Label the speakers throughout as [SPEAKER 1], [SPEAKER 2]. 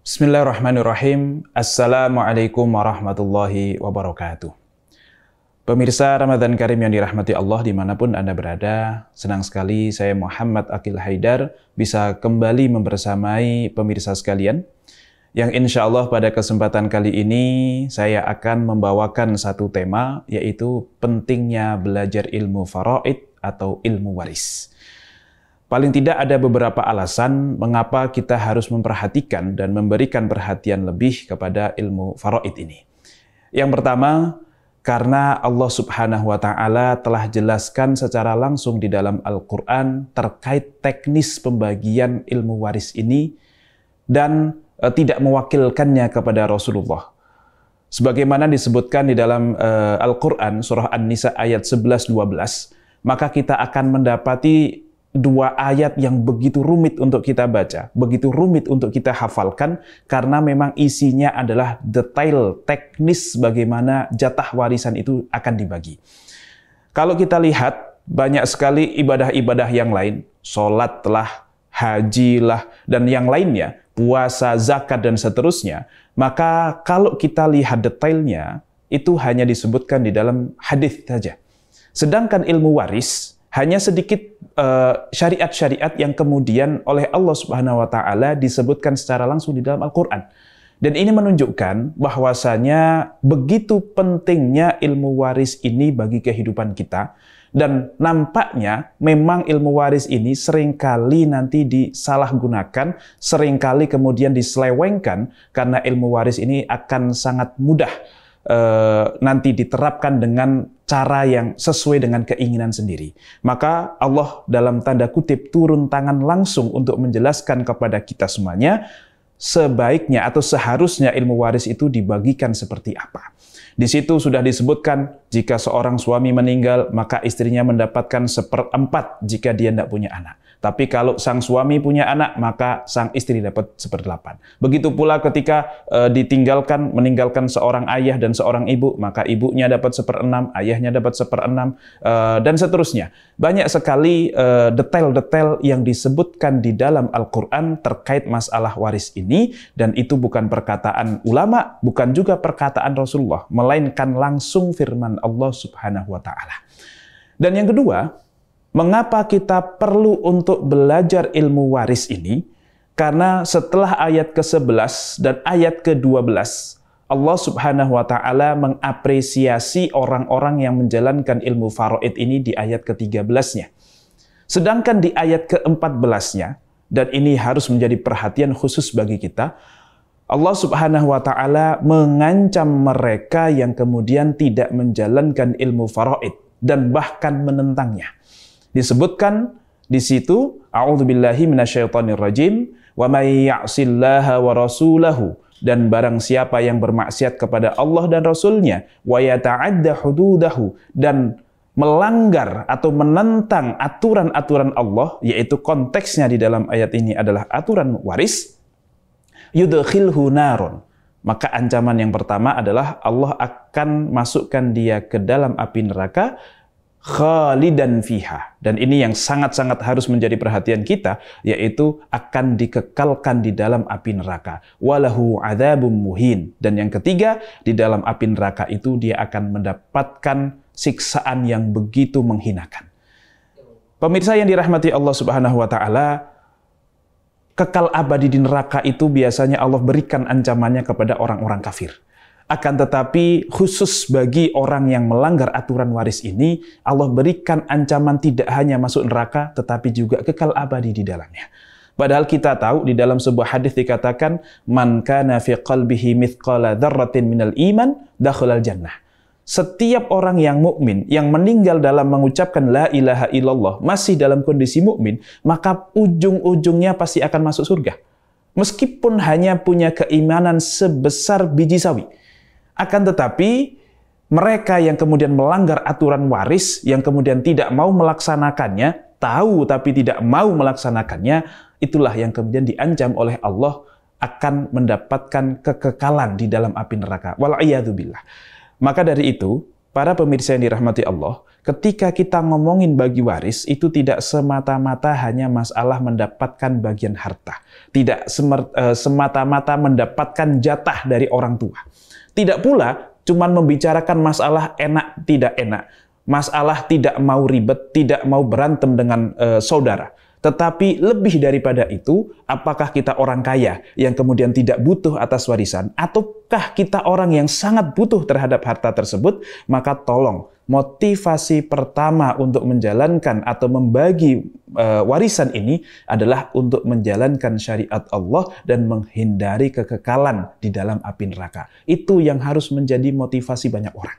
[SPEAKER 1] Bismillahirrahmanirrahim. Assalamualaikum warahmatullahi wabarakatuh. Pemirsa Ramadan Karim yang dirahmati Allah dimanapun Anda berada, senang sekali saya Muhammad Aqil Haidar bisa kembali membersamai pemirsa sekalian, yang insya Allah pada kesempatan kali ini saya akan membawakan satu tema, yaitu pentingnya belajar ilmu faraid atau ilmu waris. Paling tidak ada beberapa alasan mengapa kita harus memperhatikan dan memberikan perhatian lebih kepada ilmu faraid ini. Yang pertama, karena Allah Subhanahu wa Ta'ala telah jelaskan secara langsung di dalam Al-Quran terkait teknis pembagian ilmu waris ini dan tidak mewakilkannya kepada Rasulullah. Sebagaimana disebutkan di dalam Al-Quran, surah An-Nisa ayat 11-12, maka kita akan mendapati dua ayat yang begitu rumit untuk kita baca, begitu rumit untuk kita hafalkan, karena memang isinya adalah detail teknis bagaimana jatah warisan itu akan dibagi. Kalau kita lihat, banyak sekali ibadah-ibadah yang lain, sholat lah, haji lah, dan yang lainnya, puasa, zakat, dan seterusnya, maka kalau kita lihat detailnya, itu hanya disebutkan di dalam hadis saja. Sedangkan ilmu waris, hanya sedikit syariat-syariat yang kemudian oleh Allah Subhanahu wa Ta'ala disebutkan secara langsung di dalam Al-Quran. Dan ini menunjukkan bahwasanya begitu pentingnya ilmu waris ini bagi kehidupan kita. Dan nampaknya memang ilmu waris ini seringkali nanti disalahgunakan, seringkali kemudian diselewengkan, karena ilmu waris ini akan sangat mudah nanti diterapkan dengan cara yang sesuai dengan keinginan sendiri. Maka Allah dalam tanda kutip turun tangan langsung untuk menjelaskan kepada kita semuanya sebaiknya atau seharusnya ilmu waris itu dibagikan seperti apa. Di situ sudah disebutkan jika seorang suami meninggal maka istrinya mendapatkan 1/4 jika dia tidak punya anak. Tapi kalau sang suami punya anak, maka sang istri dapat 1/8. Begitu pula ketika meninggalkan seorang ayah dan seorang ibu, maka ibunya dapat 1/6, ayahnya dapat 1/6, dan seterusnya. Banyak sekali detail-detail yang disebutkan di dalam Al-Quran terkait masalah waris ini, dan itu bukan perkataan ulama, bukan juga perkataan Rasulullah, melainkan langsung firman Allah Subhanahu wa Ta'ala. Dan yang kedua, mengapa kita perlu untuk belajar ilmu waris ini? Karena setelah ayat ke-11 dan ayat ke-12, Allah Subhanahu wa Ta'ala mengapresiasi orang-orang yang menjalankan ilmu faraid ini di ayat ke-13-nya. Sedangkan di ayat ke-14-nya, dan ini harus menjadi perhatian khusus bagi kita, Allah Subhanahu wa Ta'ala mengancam mereka yang kemudian tidak menjalankan ilmu faraid dan bahkan menentangnya. Disebutkan di situ, a'udzubillahi minasyaitonirrajim, wa may ya'sillaha wa rasulahu, dan barang siapa yang bermaksiat kepada Allah dan Rasulnya, wa yata'adda hududahu, dan melanggar atau menentang aturan-aturan Allah, yaitu konteksnya di dalam ayat ini adalah aturan waris, yudkhilhu narun, maka ancaman yang pertama adalah Allah akan masukkan dia ke dalam api neraka, khalidan fiha. Dan ini yang sangat-sangat harus menjadi perhatian kita, yaitu akan dikekalkan di dalam api neraka. Walahu adzabum muhin. Dan yang ketiga, di dalam api neraka itu dia akan mendapatkan siksaan yang begitu menghinakan. Pemirsa yang dirahmati Allah Subhanahu wa Ta'ala, kekal abadi di neraka itu biasanya Allah berikan ancamannya kepada orang-orang kafir. Akan tetapi khusus bagi orang yang melanggar aturan waris ini, Allah berikan ancaman tidak hanya masuk neraka, tetapi juga kekal abadi di dalamnya. Padahal kita tahu di dalam sebuah hadis dikatakan, man kana fi qalbihi mithqala dzarratin minal iman dakhalal jannah. Setiap orang yang mukmin yang meninggal dalam mengucapkan la ilaha illallah, masih dalam kondisi mukmin, maka ujung-ujungnya pasti akan masuk surga. Meskipun hanya punya keimanan sebesar biji sawi. Akan tetapi, mereka yang kemudian melanggar aturan waris, yang kemudian tidak mau melaksanakannya, tahu tapi tidak mau melaksanakannya, itulah yang kemudian diancam oleh Allah akan mendapatkan kekekalan di dalam api neraka. Wal'iyadzubillah. Maka dari itu, para pemirsa yang dirahmati Allah, Ketika kita ngomongin bagi waris, itu tidak semata-mata hanya masalah mendapatkan bagian harta. Tidak semata-mata mendapatkan jatah dari orang tua. Tidak pula cuman membicarakan masalah enak tidak enak. Masalah tidak mau ribet, tidak mau berantem dengan saudara. Tetapi lebih daripada itu, apakah kita orang kaya yang kemudian tidak butuh atas warisan, ataukah kita orang yang sangat butuh terhadap harta tersebut? Maka tolong, motivasi pertama untuk menjalankan atau membagi warisan ini adalah untuk menjalankan syariat Allah dan menghindari kekekalan di dalam api neraka. Itu yang harus menjadi motivasi banyak orang.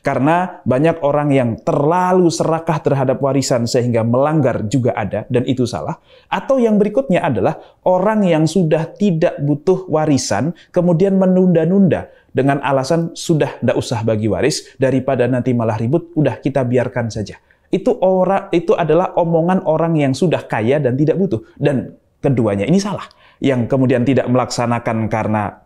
[SPEAKER 1] Karena banyak orang yang terlalu serakah terhadap warisan sehingga melanggar juga ada, dan itu salah. Atau yang berikutnya adalah orang yang sudah tidak butuh warisan, kemudian menunda-nunda dengan alasan sudah tidak usah bagi waris, daripada nanti malah ribut, udah kita biarkan saja. Itu adalah omongan orang yang sudah kaya dan tidak butuh. Dan keduanya ini salah. Yang kemudian tidak melaksanakan karena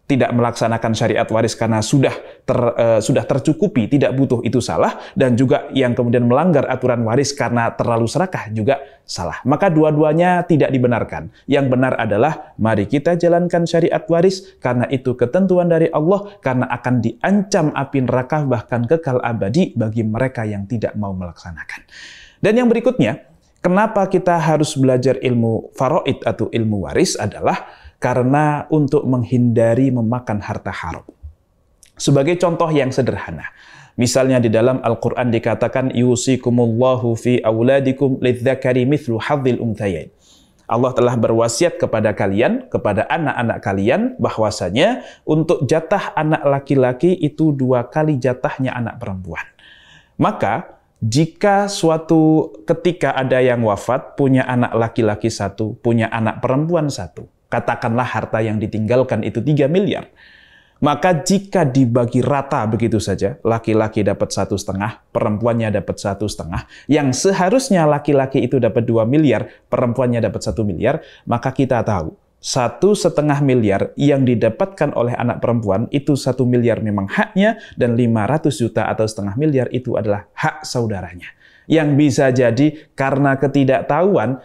[SPEAKER 1] tidak melaksanakan syariat waris karena sudah tercukupi, tidak butuh, itu salah. Dan juga yang kemudian melanggar aturan waris karena terlalu serakah juga salah. Maka dua-duanya tidak dibenarkan. Yang benar adalah mari kita jalankan syariat waris karena itu ketentuan dari Allah, karena akan diancam api neraka bahkan kekal abadi bagi mereka yang tidak mau melaksanakan. Dan yang berikutnya, kenapa kita harus belajar ilmu faraid atau ilmu waris adalah karena untuk menghindari memakan harta haram. Sebagai contoh yang sederhana, misalnya di dalam Al-Quran dikatakan, yusikumullahu fi auladikum lidzakari mithlu hadzil unthayain. Allah telah berwasiat kepada kalian, kepada anak-anak kalian, bahwasanya untuk jatah anak laki-laki itu 2 kali jatahnya anak perempuan. Maka, jika suatu ketika ada yang wafat, punya anak laki-laki 1, punya anak perempuan 1, katakanlah harta yang ditinggalkan itu 3 miliar. Maka jika dibagi rata begitu saja, laki-laki dapat 1,5, perempuannya dapat 1,5, yang seharusnya laki-laki itu dapat 2 miliar, perempuannya dapat 1 miliar, maka kita tahu 1,5 miliar yang didapatkan oleh anak perempuan itu 1 miliar memang haknya, dan 500 juta atau 0,5 miliar itu adalah hak saudaranya. Yang bisa jadi karena ketidaktahuan,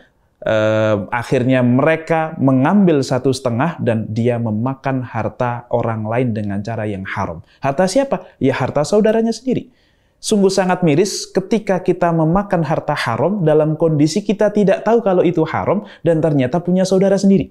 [SPEAKER 1] akhirnya mereka mengambil 1,5 dan dia memakan harta orang lain dengan cara yang haram. Harta siapa? Ya harta saudaranya sendiri. Sungguh sangat miris ketika kita memakan harta haram dalam kondisi kita tidak tahu kalau itu haram dan ternyata punya saudara sendiri.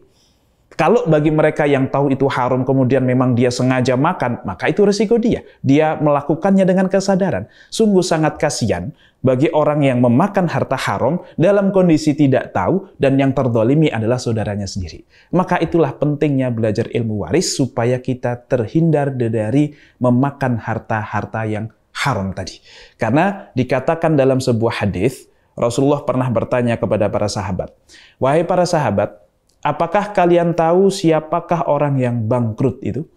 [SPEAKER 1] Kalau bagi mereka yang tahu itu haram kemudian memang dia sengaja makan, maka itu resiko dia. Dia melakukannya dengan kesadaran. Sungguh sangat kasihan bagi orang yang memakan harta haram dalam kondisi tidak tahu dan yang terdolimi adalah saudaranya sendiri. Maka itulah pentingnya belajar ilmu waris supaya kita terhindar dari memakan harta-harta yang haram tadi. Karena dikatakan dalam sebuah hadis, Rasulullah pernah bertanya kepada para sahabat, "Wahai para sahabat, apakah kalian tahu siapakah orang yang bangkrut itu?"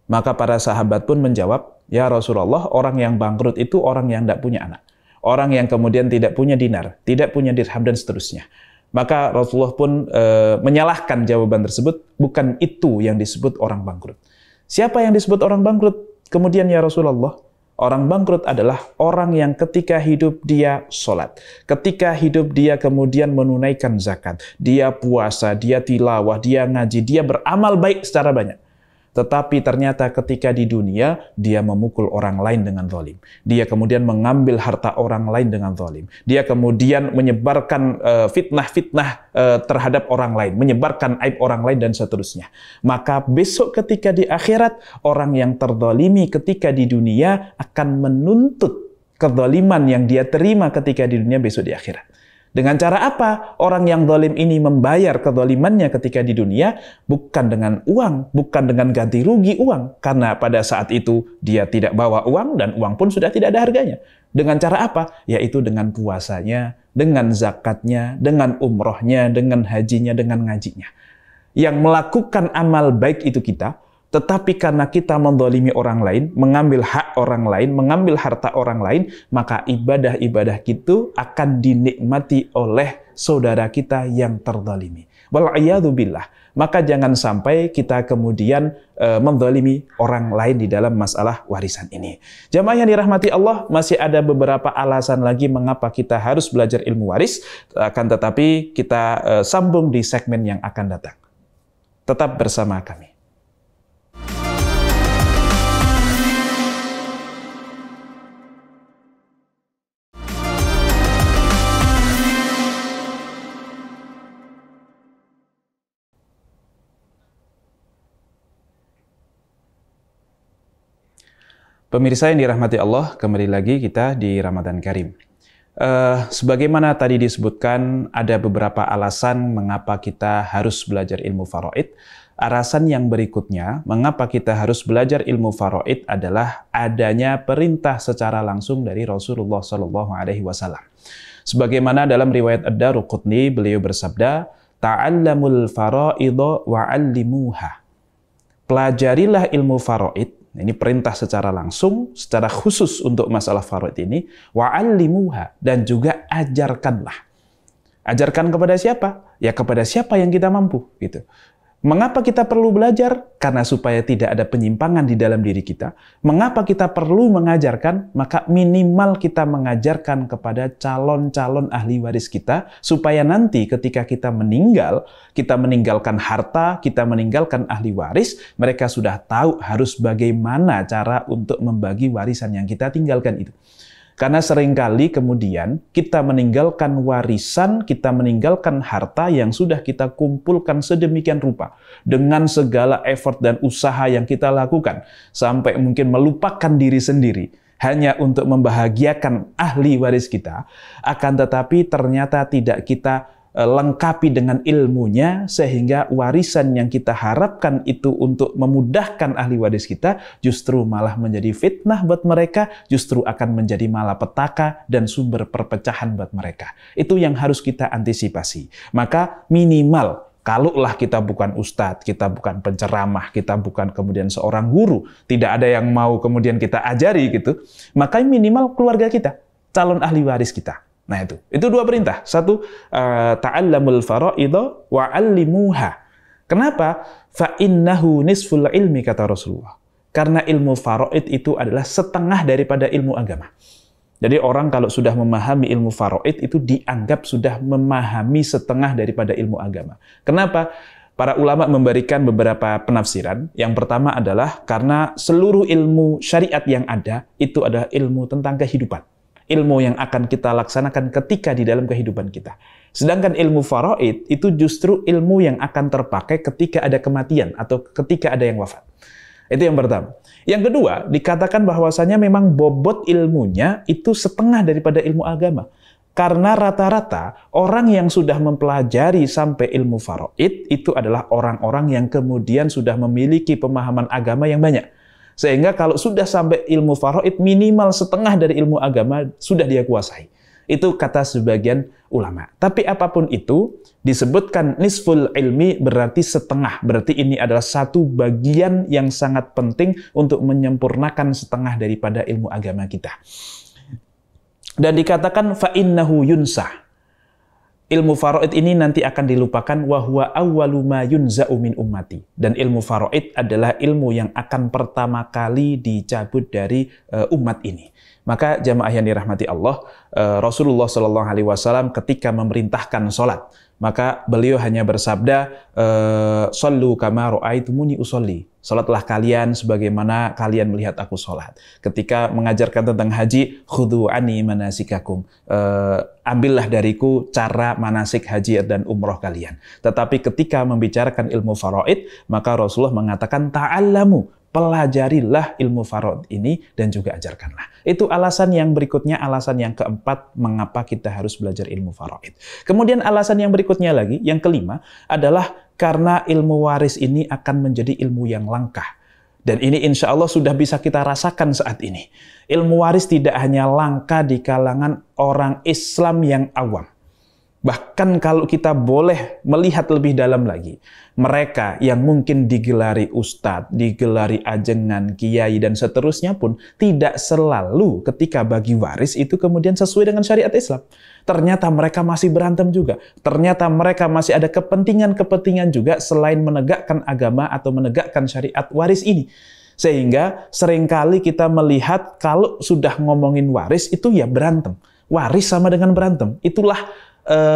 [SPEAKER 1] Maka para sahabat pun menjawab, "Ya Rasulullah, orang yang bangkrut itu orang yang tidak punya anak. Orang yang kemudian tidak punya dinar, tidak punya dirham, dan seterusnya." Maka Rasulullah pun menyalahkan jawaban tersebut, bukan itu yang disebut orang bangkrut. Siapa yang disebut orang bangkrut? Kemudian ya Rasulullah, orang bangkrut adalah orang yang ketika hidup dia sholat, ketika hidup dia kemudian menunaikan zakat, dia puasa, dia tilawah, dia ngaji, dia beramal baik secara banyak. Tetapi ternyata ketika di dunia, dia memukul orang lain dengan zalim. Dia kemudian mengambil harta orang lain dengan zalim. Dia kemudian menyebarkan fitnah-fitnah terhadap orang lain, menyebarkan aib orang lain, dan seterusnya. Maka besok ketika di akhirat, orang yang terzalimi ketika di dunia akan menuntut kezaliman yang dia terima ketika di dunia besok di akhirat. Dengan cara apa orang yang zalim ini membayar kezalimannya ketika di dunia? Bukan dengan uang, bukan dengan ganti rugi uang. Karena pada saat itu dia tidak bawa uang dan uang pun sudah tidak ada harganya. Dengan cara apa? Yaitu dengan puasanya, dengan zakatnya, dengan umrohnya, dengan hajinya, dengan ngajinya. Yang melakukan amal baik itu kita, tetapi karena kita menzalimi orang lain, mengambil hak orang lain, mengambil harta orang lain, maka ibadah-ibadah itu akan dinikmati oleh saudara kita yang terzalimi. Wal'iyadzubillah. Maka jangan sampai kita kemudian menzalimi orang lain di dalam masalah warisan ini. Jamaah yang dirahmati Allah, masih ada beberapa alasan lagi mengapa kita harus belajar ilmu waris, akan tetapi kita sambung di segmen yang akan datang. Tetap bersama kami. Pemirsa yang dirahmati Allah, kembali lagi kita di Ramadan Karim. Sebagaimana tadi disebutkan, ada beberapa alasan mengapa kita harus belajar ilmu faraid. Alasan yang berikutnya, mengapa kita harus belajar ilmu faraid adalah adanya perintah secara langsung dari Rasulullah SAW. Sebagaimana dalam riwayat Ad-Daruqutni, beliau bersabda, "Ta'allamul faraidha wa'allimuha." Pelajarilah ilmu faraid. Ini perintah secara langsung, secara khusus untuk masalah faraid ini. Wa'allimuha, dan juga ajarkanlah. Ajarkan kepada siapa? Ya kepada siapa yang kita mampu. Gitu. Mengapa kita perlu belajar? Karena supaya tidak ada penyimpangan di dalam diri kita. Mengapa kita perlu mengajarkan? Maka minimal kita mengajarkan kepada calon-calon ahli waris kita, supaya nanti ketika kita meninggal, kita meninggalkan harta, kita meninggalkan ahli waris, mereka sudah tahu harus bagaimana cara untuk membagi warisan yang kita tinggalkan itu. Karena seringkali kemudian kita meninggalkan warisan, kita meninggalkan harta yang sudah kita kumpulkan sedemikian rupa. Dengan segala effort dan usaha yang kita lakukan. Sampai mungkin melupakan diri sendiri. Hanya untuk membahagiakan ahli waris kita. Akan tetapi ternyata tidak kita lengkapi dengan ilmunya, sehingga warisan yang kita harapkan itu untuk memudahkan ahli waris kita justru malah menjadi fitnah buat mereka, justru akan menjadi malapetaka dan sumber perpecahan buat mereka. Itu yang harus kita antisipasi. Maka minimal, kalaulah kita bukan ustadz, kita bukan penceramah, kita bukan kemudian seorang guru, tidak ada yang mau kemudian kita ajari gitu, maka minimal keluarga kita, calon ahli waris kita. Nah itu dua perintah. Satu, ta'allamul faraidha wa'allimuha. Kenapa? Fa innahu nisful ilmi, kata Rasulullah. Karena ilmu faraid itu adalah setengah daripada ilmu agama. Jadi orang kalau sudah memahami ilmu faraid itu dianggap sudah memahami setengah daripada ilmu agama. Kenapa? Para ulama memberikan beberapa penafsiran. Yang pertama adalah karena seluruh ilmu syariat yang ada itu adalah ilmu tentang kehidupan. Ilmu yang akan kita laksanakan ketika di dalam kehidupan kita. Sedangkan ilmu faraid itu justru ilmu yang akan terpakai ketika ada kematian atau ketika ada yang wafat. Itu yang pertama. Yang kedua, dikatakan bahwasanya memang bobot ilmunya itu setengah daripada ilmu agama. Karena rata-rata orang yang sudah mempelajari sampai ilmu faraid itu adalah orang-orang yang kemudian sudah memiliki pemahaman agama yang banyak. Sehingga kalau sudah sampai ilmu faraid, minimal setengah dari ilmu agama sudah dia kuasai. Itu kata sebagian ulama. Tapi apapun itu, disebutkan nisful ilmi berarti setengah. Berarti ini adalah satu bagian yang sangat penting untuk menyempurnakan setengah daripada ilmu agama kita. Dan dikatakan fa'innahu yunsah. Ilmu faraid ini nanti akan dilupakan, wa huwa awwalu ma yunza'u min ummati. Dan ilmu faraid adalah ilmu yang akan pertama kali dicabut dari umat ini. Maka jamaah yang dirahmati Allah, Rasulullah SAW ketika memerintahkan sholat, maka beliau hanya bersabda, "Shallu kama ra'aitumuni usolli." Salatlah kalian sebagaimana kalian melihat aku salat. Ketika mengajarkan tentang haji, khudhu anni manasikakum. Ambillah dariku cara manasik haji dan umroh kalian. Tetapi ketika membicarakan ilmu faraid, maka Rasulullah mengatakan ta'allamu, pelajarilah ilmu faraid ini dan juga ajarkanlah. Itu alasan yang berikutnya, alasan yang keempat mengapa kita harus belajar ilmu faraid. Kemudian alasan yang berikutnya lagi, yang kelima adalah karena ilmu waris ini akan menjadi ilmu yang langka. Dan ini insya Allah sudah bisa kita rasakan saat ini. Ilmu waris tidak hanya langka di kalangan orang Islam yang awam. Bahkan kalau kita boleh melihat lebih dalam lagi, mereka yang mungkin digelari ustadz, digelari ajengan, kiai, dan seterusnya pun tidak selalu ketika bagi waris itu kemudian sesuai dengan syariat Islam. Ternyata mereka masih berantem juga. Ternyata mereka masih ada kepentingan-kepentingan juga selain menegakkan agama atau menegakkan syariat waris ini. Sehingga seringkali kita melihat kalau sudah ngomongin waris itu ya berantem. Waris sama dengan berantem. Itulah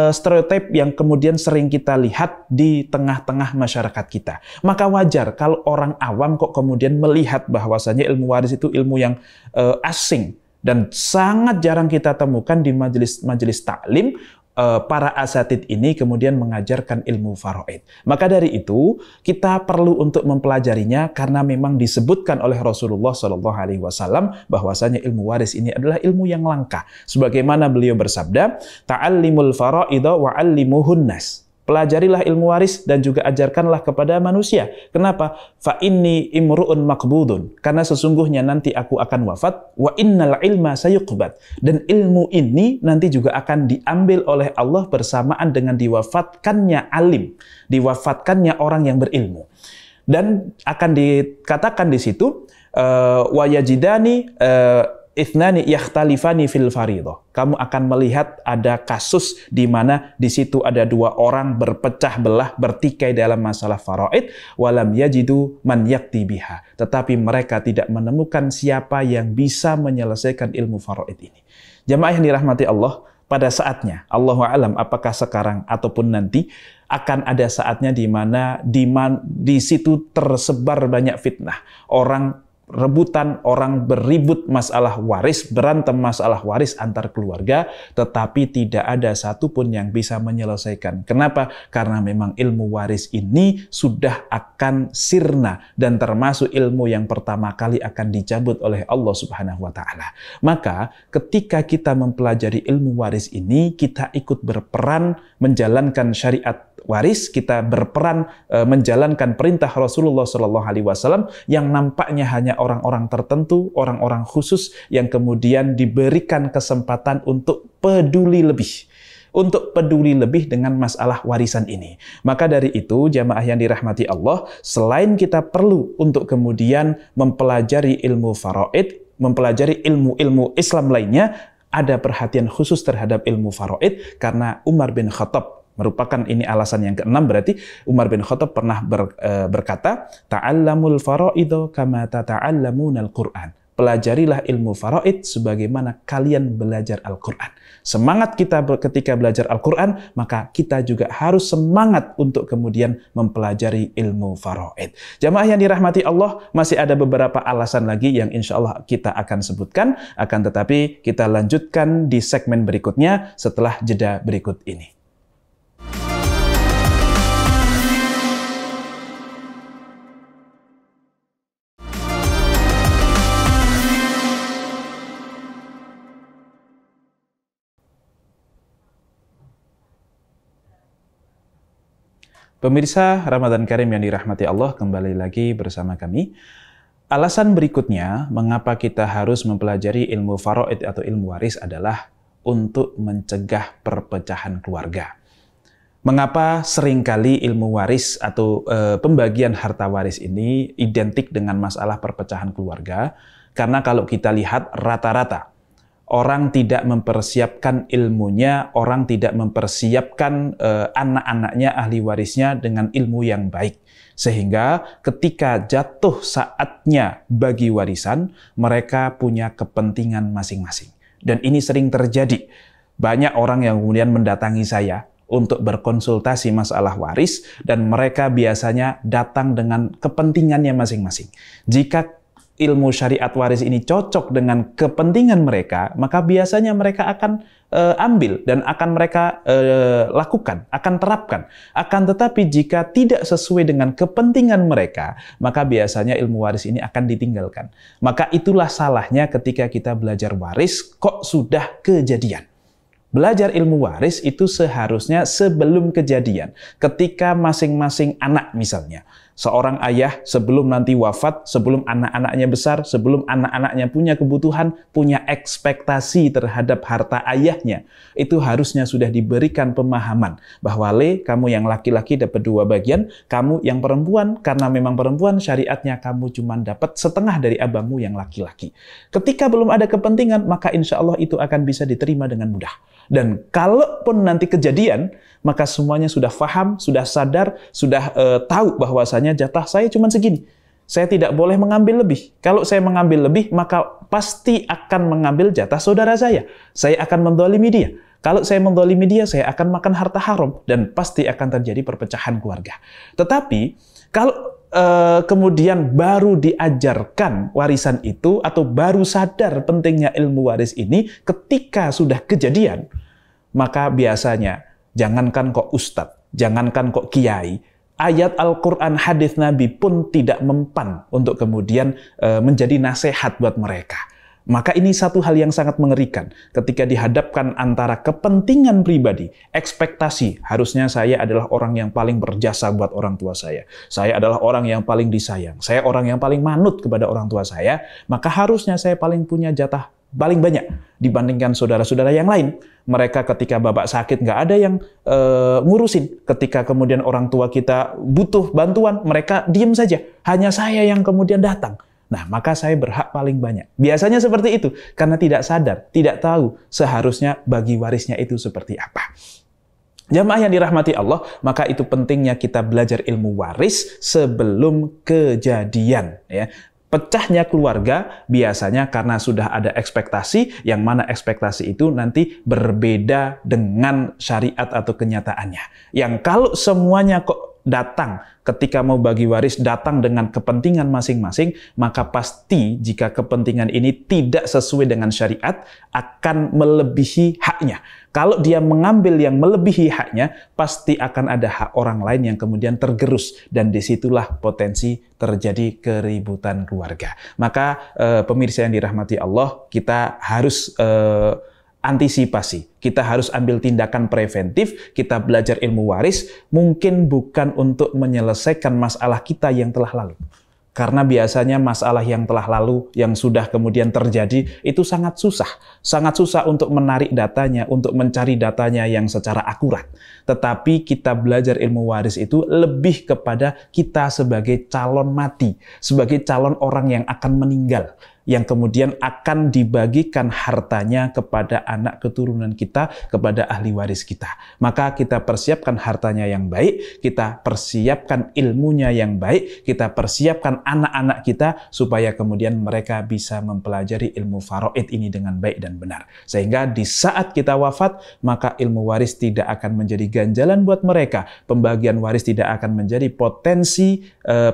[SPEAKER 1] stereotip yang kemudian sering kita lihat di tengah-tengah masyarakat kita. Maka wajar kalau orang awam kok kemudian melihat bahwasanya ilmu waris itu ilmu yang asing dan sangat jarang kita temukan di majelis taklim. Para asatid ini kemudian mengajarkan ilmu faraid. Maka dari itu kita perlu untuk mempelajarinya karena memang disebutkan oleh Rasulullah SAW bahwasanya ilmu waris ini adalah ilmu yang langka. Sebagaimana beliau bersabda, ta'allimul faraida wa'allimuhun nas. Pelajarilah ilmu waris dan juga ajarkanlah kepada manusia. Kenapa? Fa inni imru'un maqbudun. Karena sesungguhnya nanti aku akan wafat. Wa innal ilma sayuqbad. Dan ilmu ini nanti juga akan diambil oleh Allah bersamaan dengan diwafatkannya alim. Diwafatkannya orang yang berilmu. Dan akan dikatakan di situ, wa yajidani ithnani yakhtalifani fil fariḍah. Kamu akan melihat ada kasus di mana di situ ada dua orang berpecah belah, bertikai dalam masalah faraid, walam yajidu man yakti biha. Tetapi mereka tidak menemukan siapa yang bisa menyelesaikan ilmu faraid ini. Jamaah yang dirahmati Allah, pada saatnya, Allahu a'lam apakah sekarang ataupun nanti, akan ada saatnya di mana di situ tersebar banyak fitnah. Orang rebutan, orang beribut masalah waris, berantem masalah waris antar keluarga, tetapi tidak ada satupun yang bisa menyelesaikan. Kenapa? Karena memang ilmu waris ini sudah akan sirna dan termasuk ilmu yang pertama kali akan dicabut oleh Allah Subhanahu wa Ta'ala. Maka ketika kita mempelajari ilmu waris ini, kita ikut berperan menjalankan syariat waris, kita berperan menjalankan perintah Rasulullah SAW yang nampaknya hanya orang-orang tertentu, orang-orang khusus yang kemudian diberikan kesempatan untuk peduli lebih dengan masalah warisan ini. Maka dari itu, jamaah yang dirahmati Allah, selain kita perlu untuk kemudian mempelajari ilmu faraid, mempelajari ilmu-ilmu Islam lainnya, ada perhatian khusus terhadap ilmu faraid karena Umar bin Khattab merupakan ini alasan yang keenam, berarti Umar bin Khattab pernah berkata, ta'allamul fara'idho kama tata'allamunal Qur'an. Pelajarilah ilmu faraid sebagaimana kalian belajar Al-Quran. Semangat kita ketika belajar Al-Quran, maka kita juga harus semangat untuk kemudian mempelajari ilmu faraid. Jamaah yang dirahmati Allah, masih ada beberapa alasan lagi yang insya Allah kita akan sebutkan, akan tetapi kita lanjutkan di segmen berikutnya setelah jeda berikut ini. Pemirsa Ramadan Karim yang dirahmati Allah, kembali lagi bersama kami. Alasan berikutnya, mengapa kita harus mempelajari ilmu faraid atau ilmu waris adalah untuk mencegah perpecahan keluarga. Mengapa seringkali ilmu waris atau pembagian harta waris ini identik dengan masalah perpecahan keluarga? Karena kalau kita lihat rata-rata, orang tidak mempersiapkan ilmunya, orang tidak mempersiapkan anak-anaknya, ahli warisnya dengan ilmu yang baik. Sehingga ketika jatuh saatnya bagi warisan, mereka punya kepentingan masing-masing. Dan ini sering terjadi. Banyak orang yang kemudian mendatangi saya untuk berkonsultasi masalah waris, dan mereka biasanya datang dengan kepentingannya masing-masing. Jika ilmu syariat waris ini cocok dengan kepentingan mereka, maka biasanya mereka akan ambil dan akan mereka lakukan, akan terapkan. Akan tetapi jika tidak sesuai dengan kepentingan mereka, maka biasanya ilmu waris ini akan ditinggalkan. Maka itulah salahnya ketika kita belajar waris, kok sudah kejadian. Belajar ilmu waris itu seharusnya sebelum kejadian. Ketika masing-masing anak misalnya, seorang ayah sebelum nanti wafat, sebelum anak-anaknya besar, sebelum anak-anaknya punya kebutuhan, punya ekspektasi terhadap harta ayahnya, itu harusnya sudah diberikan pemahaman bahwa kamu yang laki-laki dapat 2 bagian, kamu yang perempuan, karena memang perempuan syariatnya kamu cuma dapat setengah dari abangmu yang laki-laki. Ketika belum ada kepentingan, maka insya Allah itu akan bisa diterima dengan mudah. Dan kalaupun nanti kejadian, maka semuanya sudah paham, sudah sadar, sudah tahu bahwasanya jatah saya cuma segini. Saya tidak boleh mengambil lebih. Kalau saya mengambil lebih, maka pasti akan mengambil jatah saudara saya. Saya akan mendolimi dia. Kalau saya mendolimi dia, saya akan makan harta haram. Dan pasti akan terjadi perpecahan keluarga. Tetapi, kalau kemudian baru diajarkan warisan itu, atau baru sadar pentingnya ilmu waris ini ketika sudah kejadian, maka biasanya jangankan kok ustadz, jangankan kok kiai, ayat Al-Quran, hadis Nabi pun tidak mempan untuk kemudian menjadi nasihat buat mereka. Maka ini satu hal yang sangat mengerikan ketika dihadapkan antara kepentingan pribadi, ekspektasi, harusnya saya adalah orang yang paling berjasa buat orang tua saya. Saya adalah orang yang paling disayang. Saya orang yang paling manut kepada orang tua saya, maka harusnya saya paling punya jatah paling banyak dibandingkan saudara-saudara yang lain. Mereka ketika bapak sakit nggak ada yang ngurusin. Ketika kemudian orang tua kita butuh bantuan, mereka diem saja. Hanya saya yang kemudian datang. Nah, maka saya berhak paling banyak. Biasanya seperti itu, karena tidak sadar, tidak tahu seharusnya bagi warisnya itu seperti apa. Jamaah yang dirahmati Allah, maka itu pentingnya kita belajar ilmu waris sebelum kejadian. Ya. Pecahnya keluarga biasanya karena sudah ada ekspektasi, yang mana ekspektasi itu nanti berbeda dengan syariat atau kenyataannya. Yang kalau semuanya kok datang ketika mau bagi waris datang dengan kepentingan masing-masing, maka pasti jika kepentingan ini tidak sesuai dengan syariat akan melebihi haknya. Kalau dia mengambil yang melebihi haknya, pasti akan ada hak orang lain yang kemudian tergerus, dan disitulah potensi terjadi keributan keluarga. Maka pemirsa yang dirahmati Allah, kita harus antisipasi. Kita harus ambil tindakan preventif, kita belajar ilmu waris, mungkin bukan untuk menyelesaikan masalah kita yang telah lalu. Karena biasanya masalah yang telah lalu, yang sudah kemudian terjadi, itu sangat susah. Sangat susah untuk menarik datanya, untuk mencari datanya yang secara akurat. Tetapi kita belajar ilmu waris itu lebih kepada kita sebagai calon mati, sebagai calon orang yang akan meninggal, yang kemudian akan dibagikan hartanya kepada anak keturunan kita, kepada ahli waris kita. Maka kita persiapkan hartanya yang baik, kita persiapkan ilmunya yang baik, kita persiapkan anak-anak kita, supaya kemudian mereka bisa mempelajari ilmu faraid ini dengan baik dan benar. Sehingga di saat kita wafat, maka ilmu waris tidak akan menjadi ganjalan buat mereka. Pembagian waris tidak akan menjadi potensi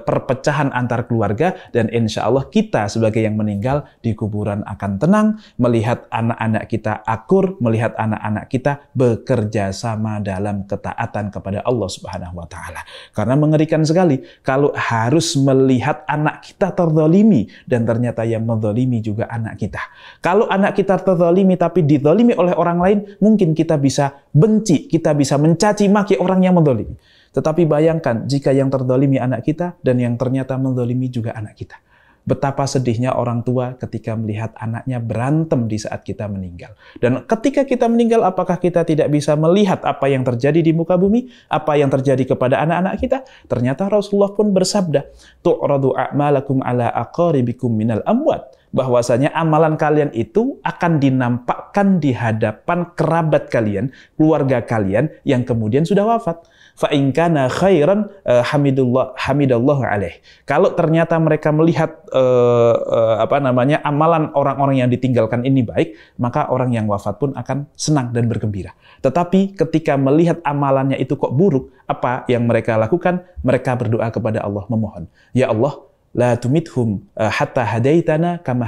[SPEAKER 1] perpecahan antar keluarga, dan insya Allah kita sebagai yang meninggal di kuburan akan tenang, melihat anak-anak kita akur, melihat anak-anak kita bekerja sama dalam ketaatan kepada Allah Subhanahu wa Ta'ala. Karena mengerikan sekali kalau harus melihat anak kita terzalimi, dan ternyata yang menzalimi juga anak kita. Kalau anak kita terzalimi tapi dizalimi oleh orang lain, mungkin kita bisa benci, kita bisa mencaci maki orang yang menzalimi. Tetapi bayangkan jika yang terzalimi anak kita, dan yang ternyata menzalimi juga anak kita. Betapa sedihnya orang tua ketika melihat anaknya berantem di saat kita meninggal. Dan ketika kita meninggal, apakah kita tidak bisa melihat apa yang terjadi di muka bumi? Apa yang terjadi kepada anak-anak kita? Ternyata Rasulullah pun bersabda, tu'radu a'malakum ala aqaribikum minal amwat. Bahwasanya amalan kalian itu akan dinampakkan di hadapan kerabat kalian, keluarga kalian yang kemudian sudah wafat. Fa in kana khairan hamidallahu alaih. Kalau ternyata mereka melihat amalan orang-orang yang ditinggalkan ini baik, maka orang yang wafat pun akan senang dan bergembira. Tetapi ketika melihat amalannya itu kok buruk, apa yang mereka lakukan? Mereka berdoa kepada Allah, memohon, ya Allah, la tumithum hatta hadaitana kama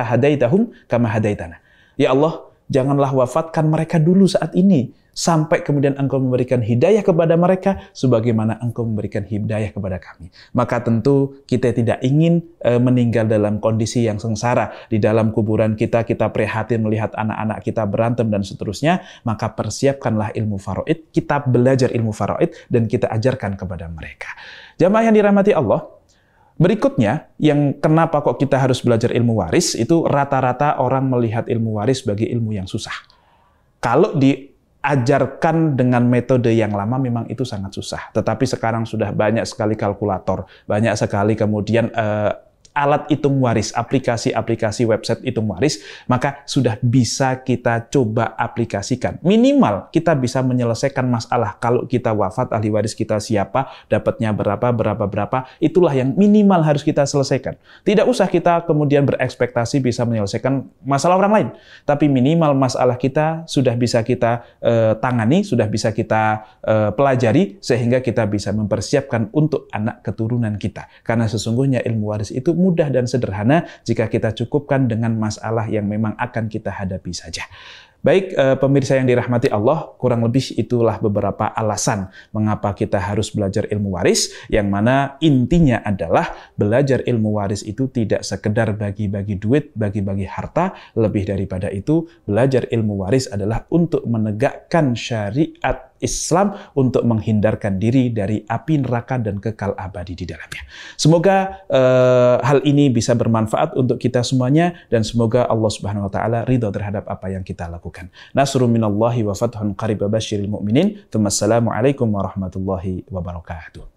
[SPEAKER 1] hadaitahum kama hadaitana. Ya Allah, janganlah wafatkan mereka dulu saat ini, sampai kemudian Engkau memberikan hidayah kepada mereka, sebagaimana Engkau memberikan hidayah kepada kami. Maka tentu kita tidak ingin meninggal dalam kondisi yang sengsara. Di dalam kuburan kita prihatin melihat anak-anak kita berantem dan seterusnya, maka persiapkanlah ilmu faraid, kita belajar ilmu faraid, dan kita ajarkan kepada mereka. Jamaah yang dirahmati Allah, berikutnya, yang kenapa kok kita harus belajar ilmu waris, itu rata-rata orang melihat ilmu waris sebagai ilmu yang susah. Kalau diajarkan dengan metode yang lama memang itu sangat susah. Tetapi sekarang sudah banyak sekali kalkulator, banyak sekali kemudian alat hitung waris, aplikasi-aplikasi website hitung waris, maka sudah bisa kita coba aplikasikan. Minimal kita bisa menyelesaikan masalah. Kalau kita wafat, ahli waris kita siapa, dapatnya berapa, itulah yang minimal harus kita selesaikan. Tidak usah kita kemudian berekspektasi bisa menyelesaikan masalah orang lain, tapi minimal masalah kita sudah bisa kita tangani, sudah bisa kita pelajari, sehingga kita bisa mempersiapkan untuk anak keturunan kita. Karena sesungguhnya ilmu waris itu mudah dan sederhana jika kita cukupkan dengan masalah yang memang akan kita hadapi saja. Baik, pemirsa yang dirahmati Allah, kurang lebih itulah beberapa alasan mengapa kita harus belajar ilmu waris, yang mana intinya adalah belajar ilmu waris itu tidak sekedar bagi-bagi duit, bagi-bagi harta. Lebih daripada itu, belajar ilmu waris adalah untuk menegakkan syariat Islam, untuk menghindarkan diri dari api neraka dan kekal abadi di dalamnya. Semoga hal ini bisa bermanfaat untuk kita semuanya, dan semoga Allah Subhanahu wa taala ridha terhadap apa yang kita lakukan. Nasrun minallahi wa fathun qarib, basyiril mu'minin. Assalamualaikum warahmatullahi wabarakatuh.